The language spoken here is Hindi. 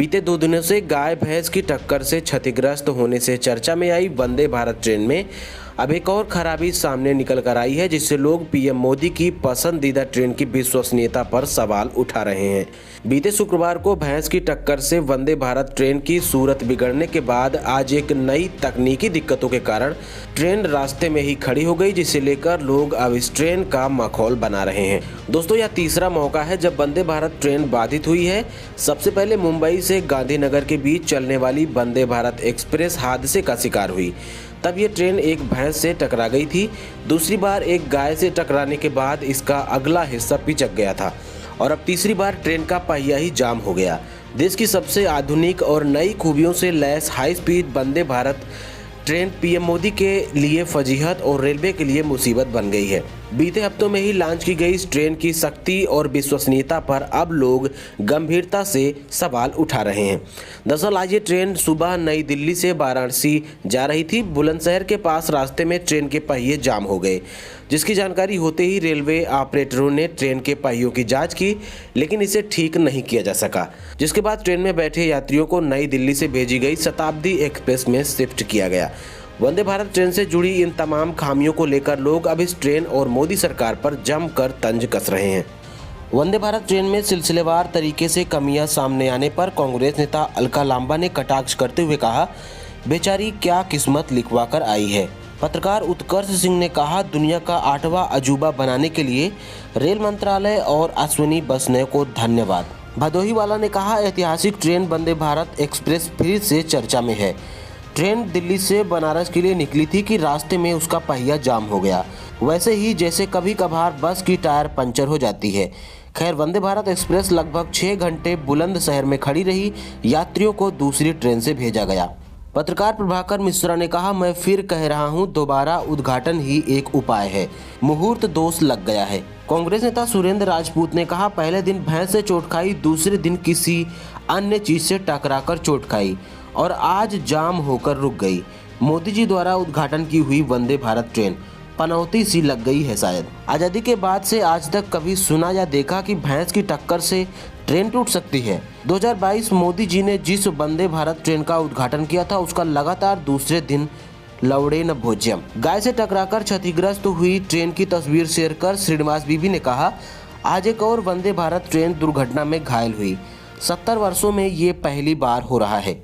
बीते 2 दिनों से गाय भैंस की टक्कर से क्षतिग्रस्त होने से चर्चा में आई वंदे भारत ट्रेन में अब एक और खराबी सामने निकल कर आई है, जिससे लोग पीएम मोदी की पसंदीदा ट्रेन की विश्वसनीयता पर सवाल उठा रहे हैं। बीते शुक्रवार को भैंस की टक्कर से वंदे भारत ट्रेन की सूरत बिगड़ने के बाद आज एक नई तकनीकी दिक्कतों के कारण ट्रेन रास्ते में ही खड़ी हो गई, जिसे लेकर लोग अब इस ट्रेन का मखौल बना रहे हैं। दोस्तों, यह तीसरा मौका है जब वंदे भारत ट्रेन बाधित हुई है। सबसे पहले मुंबई से गांधीनगर के बीच चलने वाली वंदे भारत एक्सप्रेस हादसे का शिकार हुई। तब ये ट्रेन एक भैंस से टकरा गई थी। दूसरी बार एक गाय से टकराने के बाद इसका अगला हिस्सा पिचक गया था और अब तीसरी बार ट्रेन का पहिया ही जाम हो गया। देश की सबसे आधुनिक और नई खूबियों से lace high speed Vande Bharat train PM Modi के लिए फजीहत और रेलवे के लिए मुसीबत बन गई है। बीते हफ्तों में ही लॉन्च की गई इस ट्रेन की शक्ति और विश्वसनीयता पर अब लोग गंभीरता से सवाल उठा रहे हैं। दरअसल आज ये ट्रेन सुबह नई दिल्ली से वाराणसी जा रही थी। बुलंदशहर के पास रास्ते में ट्रेन के पहिए जाम हो गए, जिसकी जानकारी होते ही रेलवे ऑपरेटरों ने ट्रेन के पहियों की जांच की, लेकिन इसे ठीक नहीं किया जा सका। जिसके बाद ट्रेन में बैठे यात्रियों को नई दिल्ली से भेजी गई शताब्दी एक्सप्रेस में शिफ्ट किया गया। वंदे भारत ट्रेन से जुड़ी इन तमाम खामियों को लेकर लोग अब इस ट्रेन और मोदी सरकार पर जमकर तंज कस रहे हैं। वंदे भारत ट्रेन में सिलसिलेवार तरीके से कमियां सामने आने पर कांग्रेस नेता अलका लांबा ने कटाक्ष करते हुए कहा, बेचारी क्या किस्मत लिखवा कर आई है। पत्रकार उत्कर्ष सिंह ने कहा, दुनिया का 8वां अजूबा बनाने के लिए रेल मंत्रालय और अश्विनी वैष्णव को धन्यवाद। भदोही वाला ने कहा, ऐतिहासिक ट्रेन वंदे भारत एक्सप्रेस फिर से चर्चा में है। ट्रेन दिल्ली से बनारस के लिए निकली थी कि रास्ते में उसका पहिया जाम हो गया, वैसे ही जैसे कभी कभार बस की टायर पंचर हो जाती है। खैर, वंदे भारत एक्सप्रेस लगभग 6 घंटे बुलंदशहर में खड़ी रही। यात्रियों को दूसरी ट्रेन से भेजा गया। पत्रकार प्रभाकर मिश्रा ने कहा, मैं फिर कह रहा हूं, दोबारा उद्घाटन ही एक उपाय है। मुहूर्त दोष लग गया है। कांग्रेस नेता सुरेंद्र राजपूत ने कहा, पहले दिन भैंस से चोट खाई, दूसरे दिन किसी अन्य चीज से टकराकर चोट खाई और आज जाम होकर रुक गई। मोदी जी द्वारा उद्घाटन की हुई वंदे भारत ट्रेन पनौती सी लग गई है शायद। आज़ादी के बाद से आज तक कभी सुना या देखा कि भैंस की टक्कर से ट्रेन टूट सकती है। 2022 मोदी जी ने जिस वंदे भारत ट्रेन का उद्घाटन किया था, उसका लगातार दूसरे दिन लौड़े न भोज्यम। गाय से टकराकर क्षतिग्रस्त हुई ट्रेन की तस्वीर शेयर कर श्रीनिवास बीबी ने कहा, आज एक और वंदे भारत ट्रेन दुर्घटना में घायल हुई। 70 वर्षों में ये पहली बार हो रहा है।